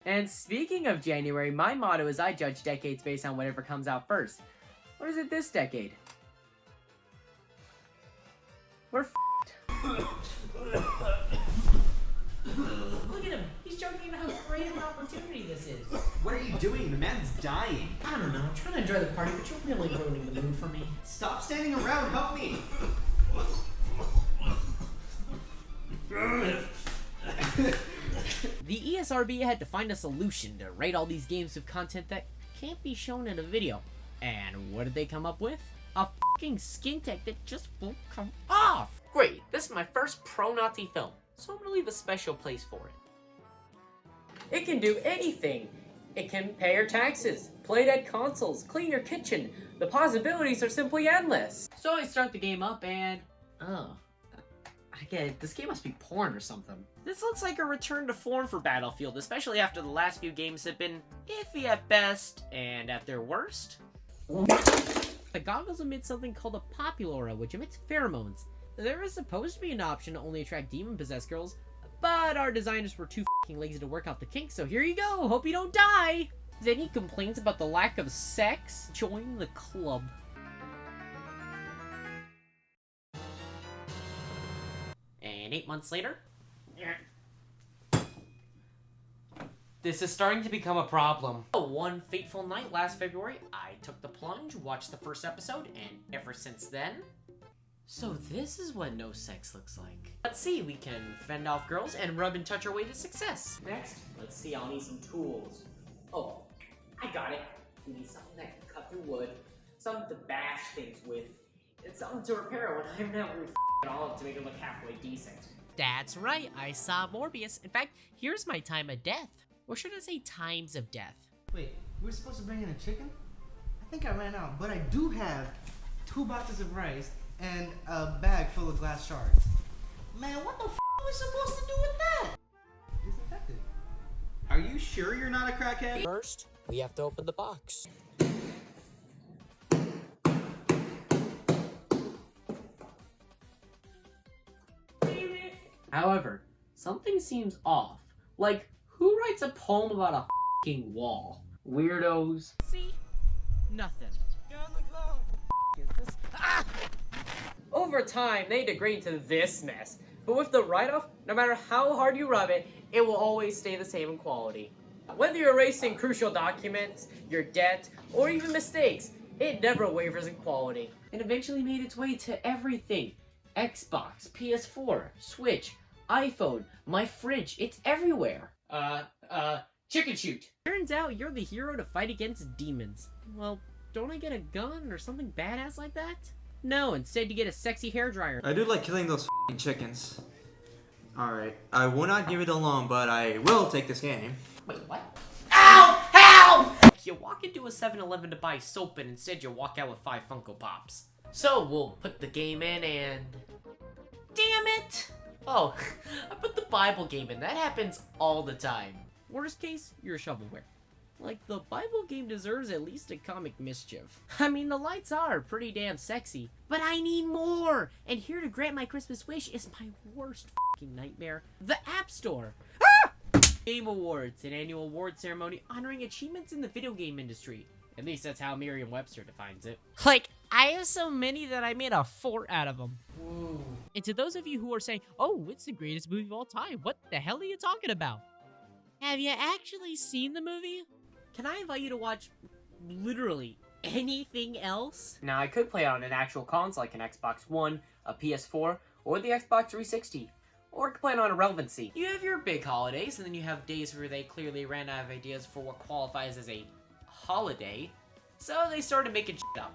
And speaking of January, my motto is I judge decades based on whatever comes out first. What is it this decade? We're f***ed. Look at him. He's joking about how great of an opportunity this is. What are you doing? The man's dying. I don't know. I'm trying to enjoy the party, but you're really ruining the mood for me. Stop standing around. Help me. The ESRB had to find a solution to rate all these games with content that can't be shown in a video. And what did they come up with? A fucking skin tech that just won't come off! Great, this is my first pro-Nazi film, so I'm gonna leave a special place for it. It can do anything. It can pay your taxes, play dead consoles, clean your kitchen. The possibilities are simply endless. So I start the game up and... oh. I get it. This game must be porn or something. This looks like a return to form for Battlefield, especially after the last few games have been iffy at best and at their worst. The goggles emit something called a populaura, which emits pheromones. There is supposed to be an option to only attract demon-possessed girls, but our designers were too f***ing lazy to work out the kinks, so here you go! Hope you don't die! Then he complains about the lack of sex. Join the club. And 8 months later, this is starting to become a problem. One fateful night last February, I took the plunge, watched the first episode, and ever since then... So this is what no sex looks like. Let's see, we can fend off girls and rub and touch our way to success. Next, let's see, I'll need some tools. Oh, I got it. We need something that can cut through wood, something to bash things with, and something to repair it when I'm not really f***ing it all up to make it look halfway decent. That's right, I saw Morbius. In fact, here's my time of death. Or should I say times of death? Wait, we were supposed to bring in a chicken? I think I ran out, but I do have 2 boxes of rice and a bag full of glass shards. Man, what the f*** are we supposed to do with that? Disinfected. Are you sure you're not a crackhead? First, we have to open the box. However, something seems off. Like, who writes a poem about a f***ing wall? Weirdos. See? Nothing. Is this? Ah! Over time, they degrade to this mess. But with the write-off, no matter how hard you rub it, it will always stay the same in quality. Whether you're erasing crucial documents, your debt, or even mistakes, it never wavers in quality. It eventually made its way to everything. Xbox, PS4, Switch, iPhone, my fridge, it's everywhere. Chicken shoot. Turns out you're the hero to fight against demons. Well, don't I get a gun or something badass like that? No, instead you get a sexy hairdryer. I do like killing those f***ing chickens. Alright, I will not give it a loan, but I will take this game. Wait, what? Ow! Help! You walk into a 7-Eleven to buy soap and instead you walk out with 5 Funko Pops. So we'll put the game in and... Damn it! Oh, I put the Bible game in. That happens all the time. Worst case, you're a shovelware. Like, the Bible game deserves at least a comic mischief. I mean, the lights are pretty damn sexy, but I need more! And here to grant my Christmas wish is my worst f***ing nightmare, the App Store. Ah! Game Awards, an annual award ceremony honoring achievements in the video game industry. At least that's how Merriam-Webster defines it. Like, I have so many that I made a fort out of them. Whoa. And to those of you who are saying, oh, it's the greatest movie of all time, what the hell are you talking about? Have you actually seen the movie? Can I invite you to watch literally anything else? Now, I could play it on an actual console like an Xbox One, a PS4, or the Xbox 360. Or I could play it on Irrelevancy. You have your big holidays, and then you have days where they clearly ran out of ideas for what qualifies as a holiday, so they started making shit up.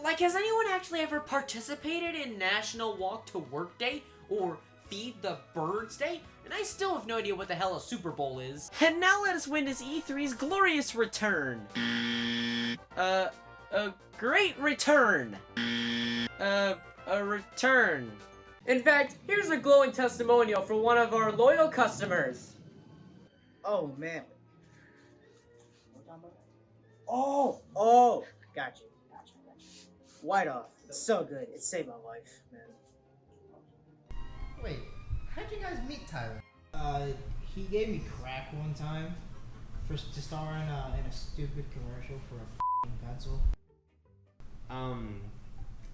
Like, has anyone actually ever participated in National Walk to Work Day, or Feed the Birds Day? And I still have no idea what the hell a Super Bowl is. And now let us witness E3's glorious return. A great return. A return. In fact, here's a glowing testimonial from one of our loyal customers. Oh, man. Oh, gotcha. White off. It's so good. It saved my life, man. Wait, how'd you guys meet Tyler? He gave me crack one time. to star in a stupid commercial for a f***ing pencil?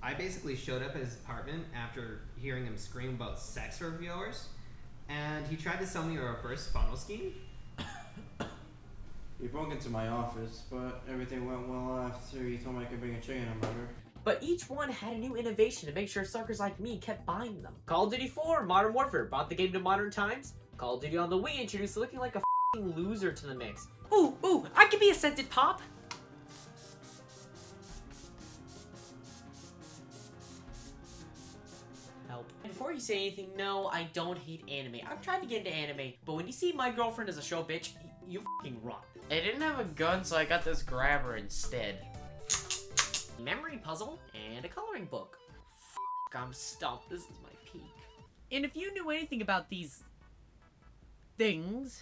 I basically showed up at his apartment after hearing him scream about sex reviewers, and he tried to sell me a reverse funnel scheme. He broke into my office, but everything went well after he told me I could bring a chicken hamburger. But each one had a new innovation to make sure suckers like me kept buying them. Call of Duty 4 Modern Warfare brought the game to modern times. Call of Duty on the Wii introduced looking like a f***ing loser to the mix. Ooh, I could be a scented pop! Help. Before you say anything, no, I don't hate anime. I've tried to get into anime, but when you see My Girlfriend as a show bitch, you f***ing run. I didn't have a gun, so I got this grabber instead. Memory puzzle, and a coloring book. F***, I'm stumped. This is my peak. And if you knew anything about these things,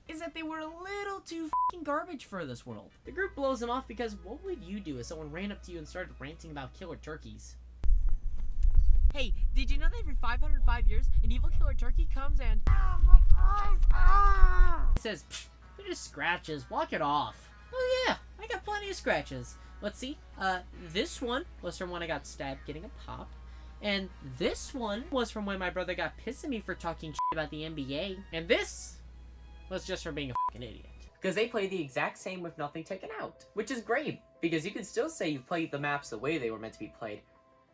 is that they were a little too f***ing garbage for this world. The group blows them off because what would you do if someone ran up to you and started ranting about killer turkeys? Hey, did you know that every 505 years, an evil killer turkey comes and says, they're just scratches, walk it off. Oh yeah, I got plenty of scratches. Let's see, this one was from when I got stabbed getting a pop. And this one was from when my brother got pissed at me for talking shit about the NBA. And this was just for being a fucking idiot. Because they play the exact same with nothing taken out. Which is great, because you can still say you've played the maps the way they were meant to be played.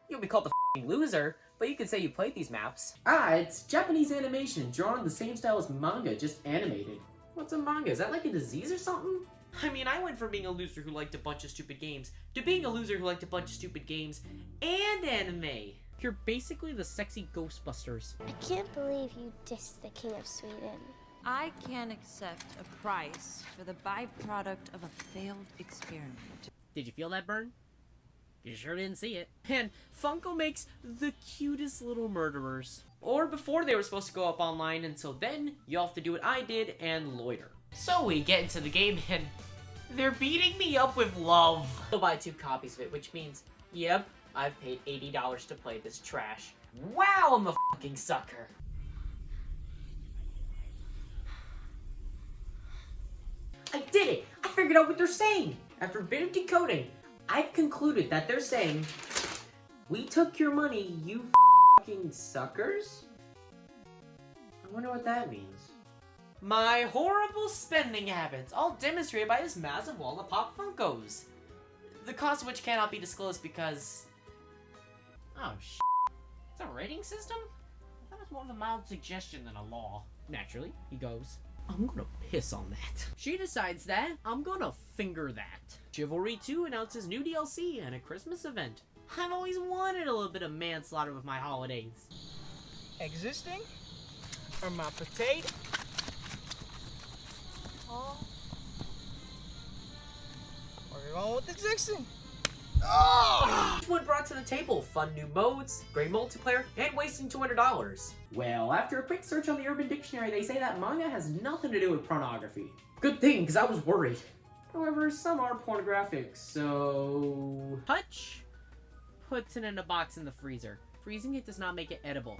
You'll be called the fucking loser, but you can say you played these maps. It's Japanese animation, drawn in the same style as manga, just animated. What's a manga? Is that like a disease or something? I mean, I went from being a loser who liked a bunch of stupid games to being a loser who liked a bunch of stupid games and anime. You're basically the sexy Ghostbusters. I can't believe you dissed the King of Sweden. I can't accept a price for the byproduct of a failed experiment. Did you feel that burn? You sure didn't see it. And Funko makes the cutest little murderers. Or before they were supposed to go up online, and so then you have to do what I did and loiter. So we get into the game and they're beating me up with love. I'll buy 2 copies of it, which means, yep, I've paid $80 to play this trash. Wow, I'm a fucking sucker. I did it! I figured out what they're saying! After a bit of decoding, I've concluded that they're saying, we took your money, you fucking suckers? I wonder what that means. My horrible spending habits, all demonstrated by this massive wall of Pop Funkos. The cost of which cannot be disclosed because... Oh, shit. Is that a rating system? That was more of a mild suggestion than a law. Naturally, he goes, I'm gonna piss on that. She decides that, I'm gonna finger that. Chivalry 2 announces new DLC and a Christmas event. I've always wanted a little bit of manslaughter with my holidays. Existing? Or my potato? We're going with existing. Oh! Each one brought to the table fun new modes, great multiplayer, and wasting $200. Well, after a quick search on the Urban Dictionary, they say that manga has nothing to do with pornography. Good thing, because I was worried. However, some are pornographic, so... Hutch puts it in a box in the freezer. Freezing it does not make it edible.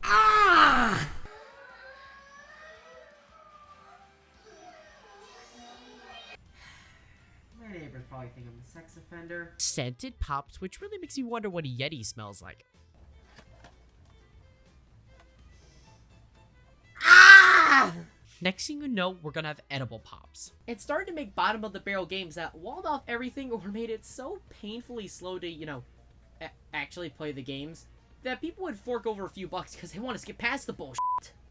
Ah! My neighbors probably think I'm a sex offender. Scented pops, which really makes me wonder what a Yeti smells like. Ah! Next thing you know, we're gonna have edible pops. It started to make bottom of the barrel games that walled off everything or made it so painfully slow to, you know, actually play the games that people would fork over a few bucks because they want to skip past the bullshit.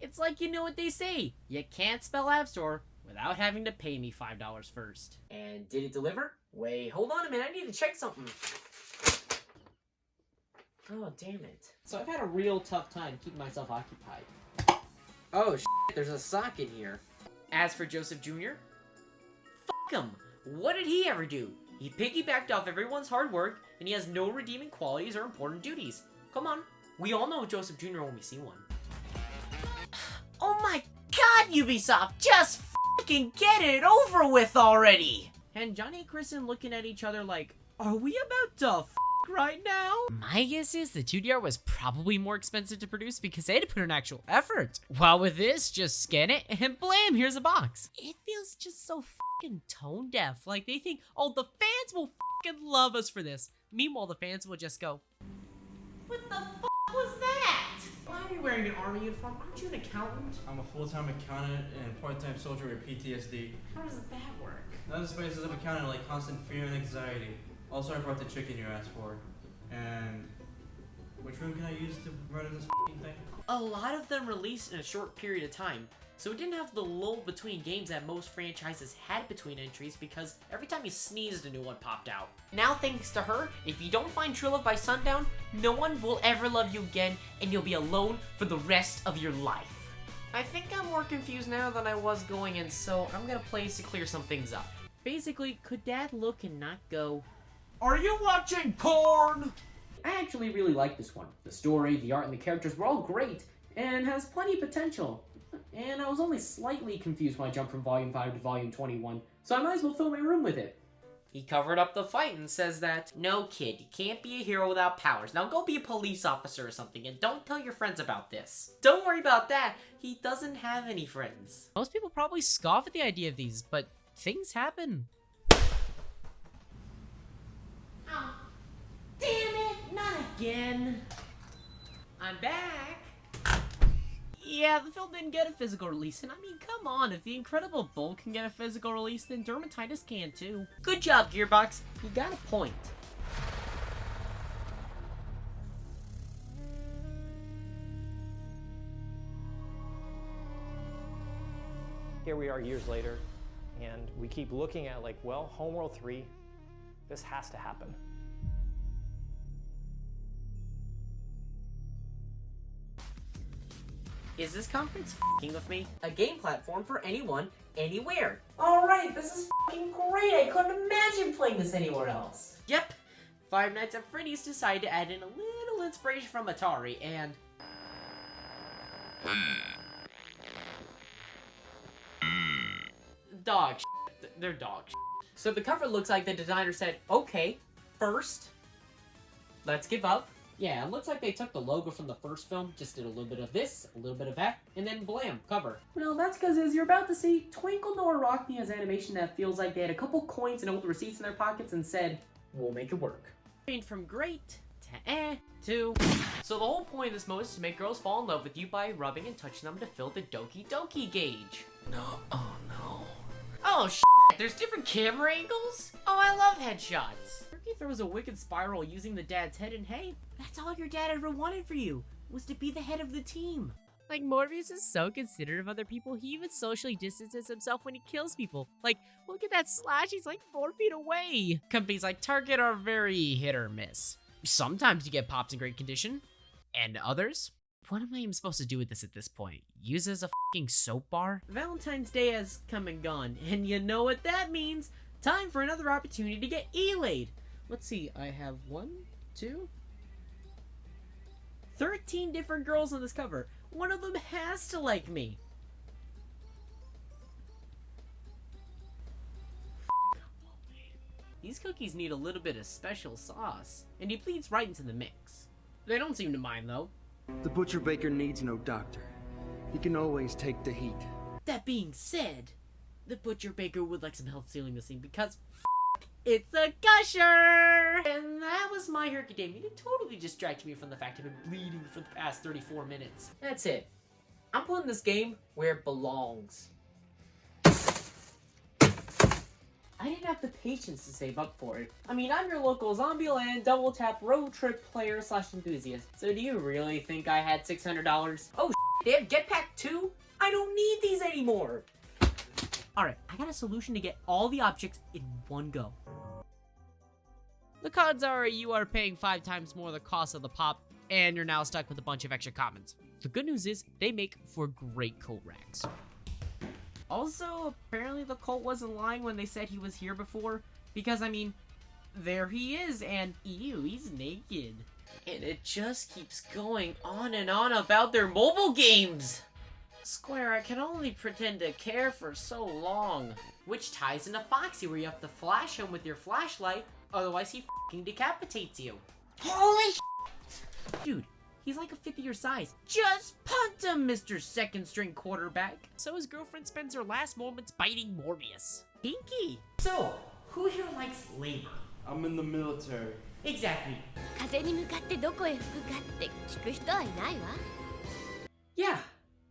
It's like, you know what they say, you can't spell App Store without having to pay me $5 first. And did it deliver? Wait, hold on a minute, I need to check something. Oh, damn it. So I've had a real tough time keeping myself occupied. Oh, shit, there's a sock in here. As for Joseph Jr., fuck him. What did he ever do? He piggybacked off everyone's hard work, and he has no redeeming qualities or important duties. Come on, we all know Joseph Jr. when we see one. Oh my god, Ubisoft, just fucking get it over with already! And Johnny and Kristen looking at each other like, are we about to right now? My guess is the 2DR was probably more expensive to produce because they had to put in actual effort. While with this, just scan it and blam, here's a box. It feels just so fucking tone deaf. Like they think, oh, the fans will fucking love us for this. Meanwhile, the fans will just go, What the was that? Why are you wearing an army uniform? Aren't you an accountant? I'm a full-time accountant and part-time soldier with PTSD. How does that work? Another space as an accountant, like constant fear and anxiety. Also, I brought the chicken you asked for. And which room can I use to run this thing? A lot of them released in a short period of time, so it didn't have the lull between games that most franchises had between entries because every time you sneezed, a new one popped out. Now, thanks to her, if you don't find True Love by sundown, no one will ever love you again, and you'll be alone for the rest of your life. I think I'm more confused now than I was going in, so I'm gonna play to clear some things up. basically, could Dad look and not go, Are you watching porn? I actually really like this one. The story, the art, and the characters were all great, and has plenty of potential. And I was only slightly confused when I jumped from Volume 5 to Volume 21, so I might as well fill my room with it. He covered up the fight and says that, No kid, you can't be a hero without powers. Now go be a police officer or something, and don't tell your friends about this. Don't worry about that, he doesn't have any friends. most people probably scoff at the idea of these, but things happen. Oh, damn it, not again. I'm back. Yeah, the film didn't get a physical release, and I mean, come on, if The Incredible Bulk can get a physical release, then Dermatitis can too. Good job, Gearbox. You got a point. Here we are years later, and we keep looking at like, well, Homeworld 3, this has to happen. Is this conference f***ing with me? A game platform for anyone, anywhere. Alright, this is f***ing great! I couldn't imagine playing this anywhere else. Yep. Five Nights at Freddy's decided to add in a little inspiration from Atari, and... dog shit. They're dog shit. So the cover looks like the designer said, okay, first, let's give up. Yeah, it looks like they took the logo from the first film, just did a little bit of this, a little bit of that, and then blam, cover. Well, that's because as you're about to see, Twinkle Nor Rock Me has animation that feels like they had a couple coins and old receipts in their pockets and said, we'll make it work. From great to to... So the whole point of this mode is to make girls fall in love with you by rubbing and touching them to fill the Doki Doki gauge. No, oh no. Oh shit, there's different camera angles? Oh, I love headshots. Turkey throws a wicked spiral using the dad's head, and hey, that's all your dad ever wanted for you, was to be the head of the team. Like, Morbius is so considerate of other people, he even socially distances himself when he kills people. Like, look at that slash, he's like 4 feet away. Companies like Target are very hit or miss. Sometimes you get pops in great condition, and others? What am I even supposed to do with this at this point? Use it as a fucking soap bar? Valentine's Day has come and gone, and you know what that means. Time for another opportunity to get E-laid. Let's see, I have 13 different girls on this cover. One of them has to like me. These cookies need a little bit of special sauce, and he bleeds right into the mix. They don't seem to mind, though. The butcher baker needs no doctor. He can always take the heat. That being said, the butcher baker would like some help sealing the scene because it's a gusher! And that was my herky-damn. It totally distracted me from the fact I've been bleeding for the past 34 minutes. That's it. I'm putting this game where it belongs. I didn't have the patience to save up for it. I mean, I'm your local Zombieland double tap road trip player / enthusiast. So do you really think I had $600? Oh, they have Jetpack too? I don't need these anymore. Alright, I got a solution to get all the objects in one go. The cons are you are paying 5 times more the cost of the pop, and you're now stuck with a bunch of extra commons. The good news is, they make for great coat racks. Also, apparently the cult wasn't lying when they said he was here before, because, I mean, there he is, and ew, he's naked. And it just keeps going on and on about their mobile games! Square, I can only pretend to care for so long. Which ties into Foxy, where you have to flash him with your flashlight Otherwise, he fucking decapitates you. Holy dude, he's like a fifth of your size. Just punt him, Mr. Second String Quarterback. So his girlfriend spends her last moments biting Morbius. Pinky. So, who here likes labor? I'm in the military. Exactly. 風に向かってどこへ吹くかって聞く人はいないわ。 Yeah,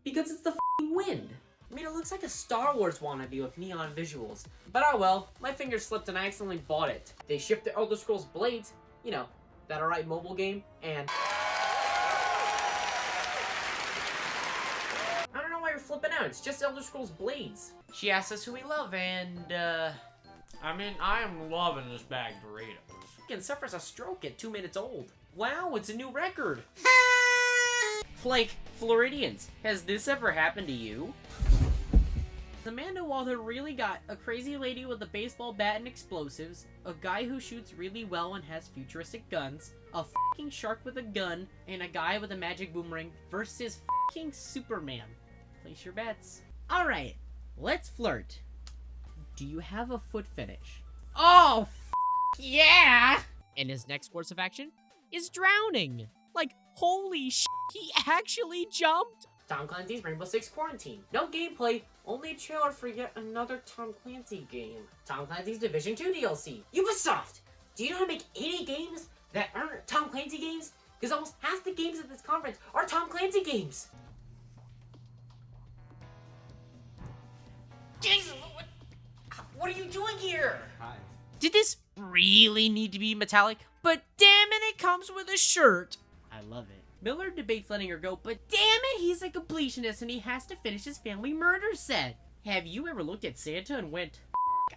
because it's the fucking wind. I mean, it looks like a Star Wars wannabe with neon visuals. But oh well, my finger slipped and I accidentally bought it. They shipped the Elder Scrolls Blades, you know, that alright mobile game, and... I don't know why you're flipping out, it's just Elder Scrolls Blades. She asked us who we love, and, I mean, I am loving this bag of Doritos. Fucking suffers a stroke at 2 minutes old. Wow, it's a new record. Like, Floridians, has this ever happened to you? Amanda Walter really got a crazy lady with a baseball bat and explosives, a guy who shoots really well and has futuristic guns, a fucking shark with a gun, and a guy with a magic boomerang versus fucking Superman. Place your bets. Alright, let's flirt. Do you have a foot fetish? Oh, yeah! And his next course of action is drowning. Like, holy shit, he actually jumped. Tom Clancy's Rainbow Six Quarantine. No gameplay, only a trailer for yet another Tom Clancy game. Tom Clancy's Division 2 DLC. Ubisoft! Do you know how to make 80 games that aren't Tom Clancy games? Because almost half the games at this conference are Tom Clancy games. Jesus, what are you doing here? Hi. Did this really need to be metallic? But damn it, it comes with a shirt. I love it. Miller debates letting her go, but damn it, he's a completionist and he has to finish his family murder set. Have you ever looked at Santa and went,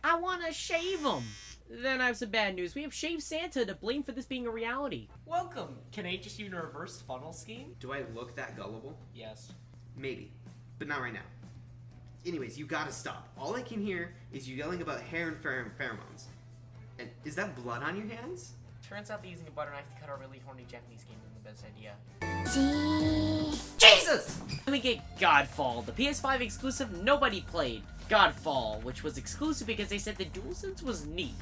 I want to shave him? Then I have some bad news. We have shaved Santa to blame for this being a reality. Welcome. Can I just use a reverse funnel scheme? Do I look that gullible? Yes. Maybe, but not right now. Anyways, you gotta stop. All I can hear is you yelling about hair and pheromones. And is that blood on your hands? Turns out that using a butter knife to cut a really horny Japanese game isn't the best idea. Jesus! Then we get Godfall, the PS5 exclusive nobody played. Godfall, which was exclusive because they said the DualSense was neat,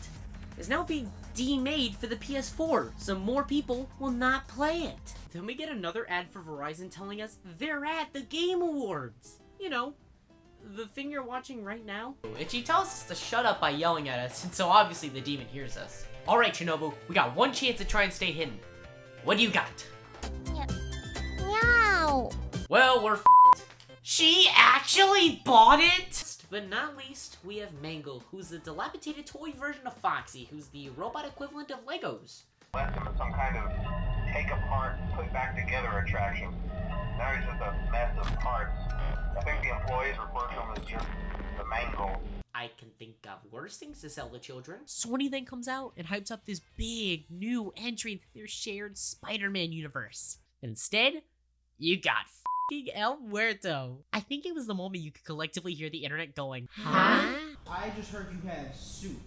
is now being demade for the PS4, so more people will not play it. Then we get another ad for Verizon telling us they're at the Game Awards. You know, the thing you're watching right now. And she tells us to shut up by yelling at us, and so obviously the demon hears us. Alright, Shinobu, we got one chance to try and stay hidden. What do you got? Meow. Well, we're f***ed. She actually bought it? But not least, we have Mangle, who's the dilapidated toy version of Foxy, who's the robot equivalent of Legos. Left him in some kind of take apart, put back together attraction. Now he's just a mess of parts. I think the employees refer to him as just the Mangle. I can think of worse things to sell to children. Sony then comes out and hypes up this big new entry into their shared Spider-Man universe. And instead, you got f***ing El Muerto. I think it was the moment you could collectively hear the internet going, huh? I just heard you had soup.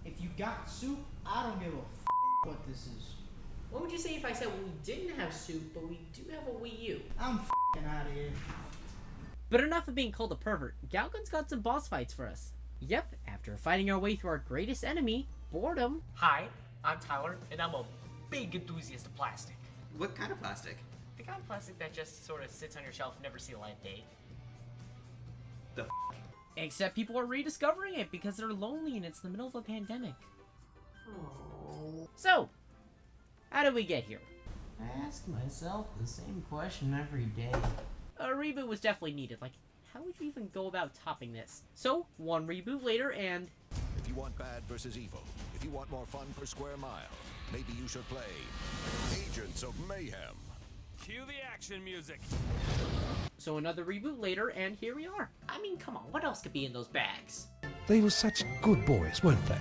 If you got soup, I don't give a what this is. What would you say if I said we didn't have soup, but we do have a Wii U? I'm out of here. But enough of being called a pervert. Galgun's got some boss fights for us. Yep, after fighting our way through our greatest enemy, boredom. Hi, I'm Tyler, and I'm a big enthusiast of plastic. What kind of plastic? The kind of plastic that just sort of sits on your shelf and never see the light of day. The Except people are rediscovering it because they're lonely and it's the middle of a pandemic. So, how did we get here? I ask myself the same question every day. A reboot was definitely needed. Like, how would you even go about topping this? So, one reboot later, and if you want bad versus evil, if you want more fun per square mile, maybe you should play Agents of Mayhem. Cue the action music. So another reboot later, and here we are. I mean, come on, what else could be in those bags? They were such good boys, weren't they?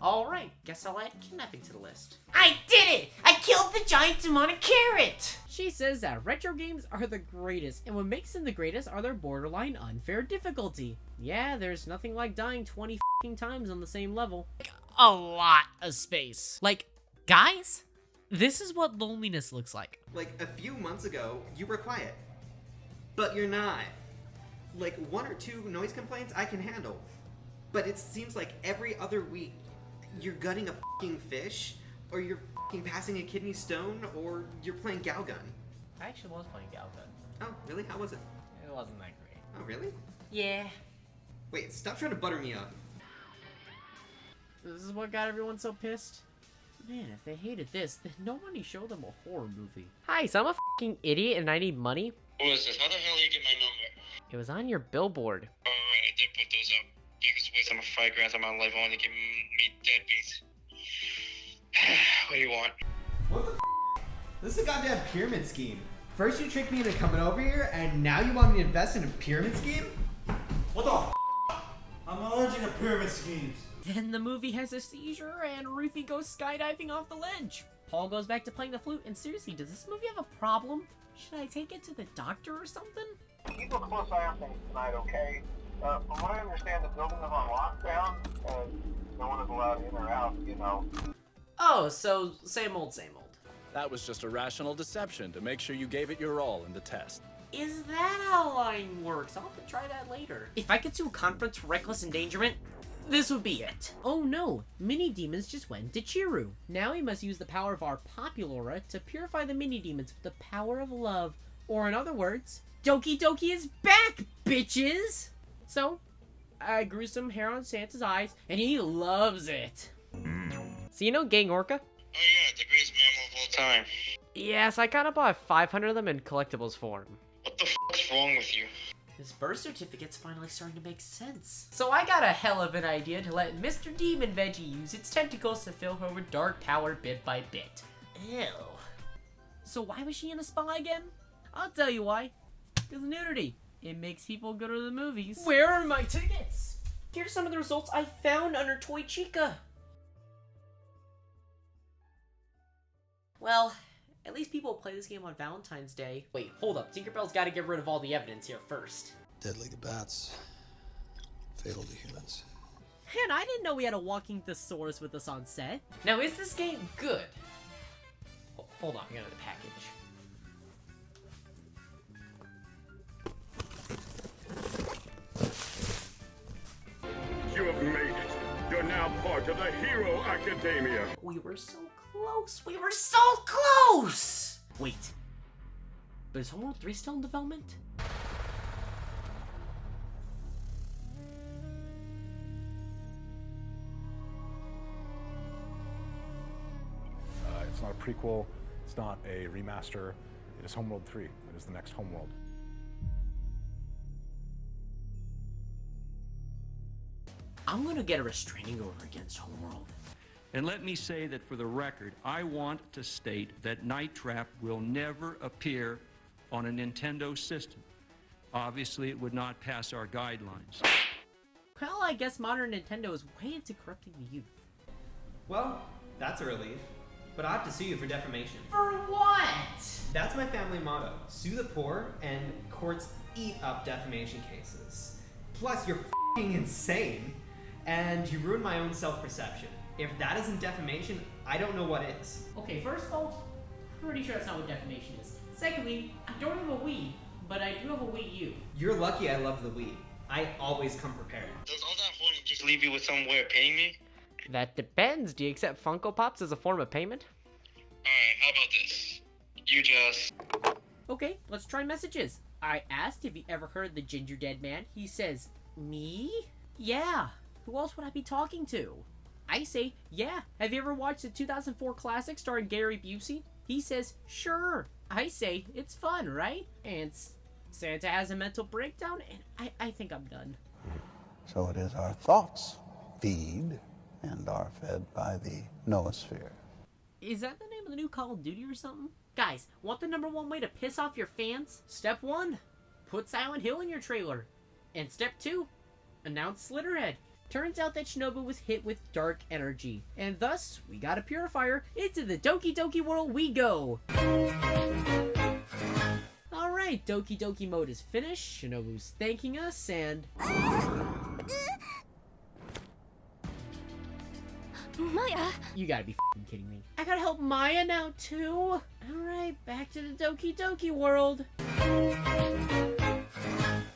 Alright, guess I'll add kidnapping to the list. I did it! I killed the giant demonic carrot! She says that retro games are the greatest, and what makes them the greatest are their borderline unfair difficulty. Yeah, there's nothing like dying 20 f***ing times on the same level. A lot of space. Like, guys, this is what loneliness looks like. Like, a few months ago, you were quiet. But you're not. Like, 1 or 2 noise complaints I can handle. But it seems like every other week, you're gutting a fucking fish, or you're fucking passing a kidney stone, or you're playing Galgun. I actually was playing Galgun. Oh, really? How was it? It wasn't that great. Oh, really? Yeah. Wait, stop trying to butter me up. This is what got everyone so pissed? Man, if they hated this, then nobody showed them a horror movie. Hi, so I'm a fucking idiot and I need money. Who is this? How the hell did you get my number? It was on your billboard. Alright, I did put those up. Biggest waste of my 5 grand of my life only to give me deadbeats. What do you want? What the f? This is a goddamn pyramid scheme. First you tricked me into coming over here, and now you want me to invest in a pyramid scheme? What the f? I'm allergic to pyramid schemes. Then the movie has a seizure and Ruthie goes skydiving off the ledge. Paul goes back to playing the flute, and seriously, does this movie have a problem? Should I take it to the doctor or something? Keep a close eye on things tonight, okay? From what I understand, the building is on lockdown, and no one is allowed in or out, you know. Oh, so same old, same old. That was just a rational deception to make sure you gave it your all in the test. Is that how lying works? I'll have to try that later. If I could sue a conference for reckless endangerment, this would be it. Oh no, mini demons just went to Chiru. Now we must use the power of our Populora to purify the mini demons with the power of love. Or in other words, Doki Doki is back, bitches! So, I grew some hair on Santa's eyes, and he loves it. So you know Gang Orca? Oh yeah, the greatest mammal of all time. Yes, I kinda bought 500 of them in collectibles form. What the f***'s wrong with you? This birth certificate's finally starting to make sense. So I got a hell of an idea to let Mr. Demon Veggie use its tentacles to fill her with dark power bit by bit. Ew. So why was she in a spa again? I'll tell you why. Because nudity. It makes people go to the movies. Where are my tickets? Here's some of the results I found under Toy Chica. Well, at least people play this game on Valentine's Day. Wait, hold up. Tinkerbell's got to get rid of all the evidence here first. Deadly to bats, fatal to humans. Man, I didn't know we had a walking thesaurus with us on set. Now, is this game good? Hold on, I got the package. You have made it. You're now part of the Hero Academia. We were so close. We were so close! Wait. But is Homeworld 3 still in development? It's not a prequel. It's not a remaster. It is Homeworld 3. It is the next Homeworld. I'm gonna get a restraining order against Homeworld. And let me say that for the record, I want to state that Night Trap will never appear on a Nintendo system. Obviously, it would not pass our guidelines. Well, I guess modern Nintendo is way into corrupting the youth. Well, that's a relief. But I have to sue you for defamation. For what? That's my family motto. Sue the poor, and courts eat up defamation cases. Plus, you're f***ing insane, and you ruined my own self-perception. If that isn't defamation, I don't know what is. Okay, first of all, pretty sure that's not what defamation is. Secondly, I don't have a Wii, but I do have a Wii U. You're lucky I love the Wii. I always come prepared. Does all that fun just leave you with some way of paying me? That depends. Do you accept Funko Pops as a form of payment? Alright, how about this? You just... Okay, let's try messages. I asked if he ever heard the Ginger Dead Man. He says, me? Yeah. Who else would I be talking to? I say, yeah. Have you ever watched the 2004 classic starring Gary Busey? He says, sure. I say, it's fun, right? And Santa has a mental breakdown, and I think I'm done. So it is our thoughts feed and are fed by the noosphere. Is that the name of the new Call of Duty or something? Guys, want the #1 way to piss off your fans? Step 1, put Silent Hill in your trailer. And step 2, announce Slitterhead. Turns out that Shinobu was hit with dark energy, and thus, we got a purifier. Into the Doki Doki world we go! Alright, Doki Doki mode is finished, Shinobu's thanking us, and... Maya! You gotta be f***ing kidding me. I gotta help Maya now, too? Alright, back to the Doki Doki world.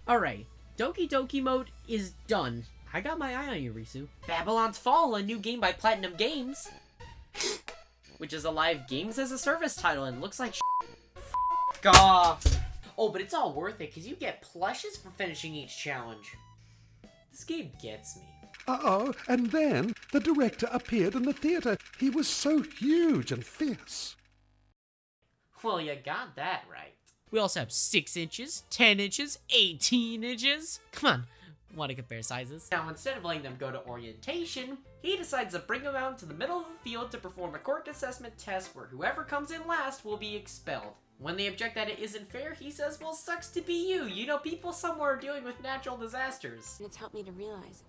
Alright, Doki Doki mode is done. I got my eye on you, Risu. Babylon's Fall, a new game by Platinum Games. Which is a live games as a service title and looks like F off. Oh, but it's all worth it because you get plushes for finishing each challenge. This game gets me. Uh-oh, and then the director appeared in the theater. He was so huge and fierce. Well, you got that right. We also have 6 inches, 10 inches, 18 inches. Come on, want to compare sizes? Now, instead of letting them go to orientation, he decides to bring them out into the middle of the field to perform a quirk assessment test where whoever comes in last will be expelled. When they object that it isn't fair, he says, well, sucks to be you. You know, people somewhere are dealing with natural disasters. And it's helped me to realize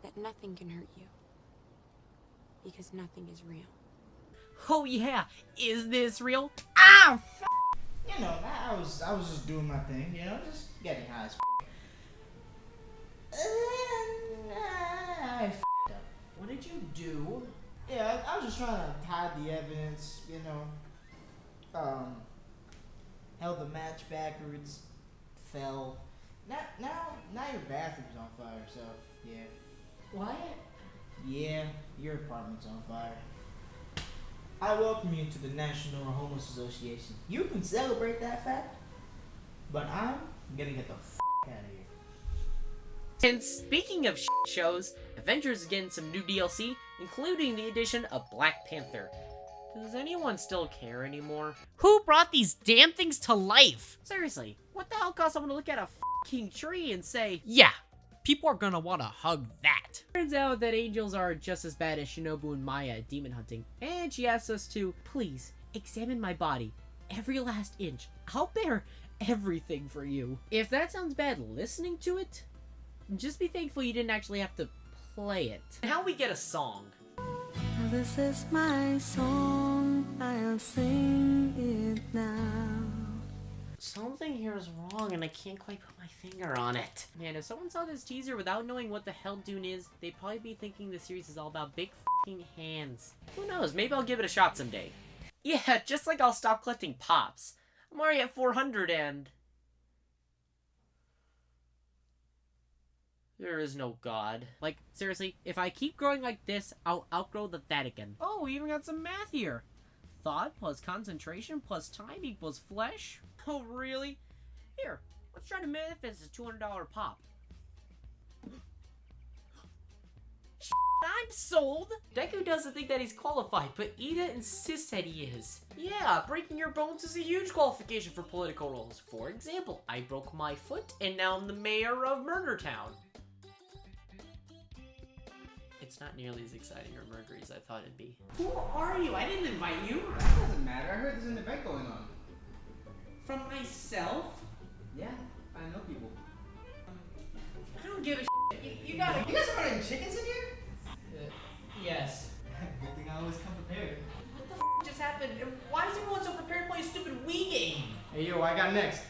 that nothing can hurt you. Because nothing is real. Oh yeah, is this real? Ah, you know, I was just doing my thing, you know, just getting high as I f***ed up. What did you do? Yeah, I was just trying to hide the evidence, you know. Held the match backwards, fell. Now your bathroom's on fire, so yeah. What? Yeah, your apartment's on fire. I welcome you to the National Homeless Association. You can celebrate that fact, but I'm gonna get the f*** out of here. And speaking of shows, Avengers is getting some new DLC, including the addition of Black Panther. Does anyone still care anymore? Who brought these damn things to life? Seriously, what the hell caused someone to look at a f***ing tree and say, yeah, people are gonna want to hug that. Turns out that angels are just as bad as Shinobu and Maya at demon hunting, and she asks us to please examine my body, every last inch. I'll bear everything for you. If that sounds bad listening to it, just be thankful you didn't actually have to play it. How we get a song? This is my song, I'll sing it now. Something here is wrong and I can't quite put my finger on it. Man, if someone saw this teaser without knowing what the hell Dune is, they'd probably be thinking the series is all about big f***ing hands. Who knows, maybe I'll give it a shot someday. Yeah, just like I'll stop collecting pops. I'm already at 400 and... there is no God. Like, seriously, if I keep growing like this, I'll outgrow the Vatican. Oh, we even got some math here. Thought plus concentration plus time equals flesh? Oh, really? Here, let's try to manifest a $200 pop. I'm sold! Deku doesn't think that he's qualified, but Ida insists that he is. Yeah, breaking your bones is a huge qualification for political roles. For example, I broke my foot, and now I'm the mayor of Murder Town. It's not nearly as exciting or murdery as I thought it'd be. Who are you? I didn't invite you. That doesn't matter. I heard there's an event going on. From myself? Yeah, I know people. I don't give a shit. You gotta... You guys are running chickens in here? Yes. Good thing I always come prepared. What the f just happened? Why is everyone so prepared to play a stupid Wii game? Hey yo, I got next.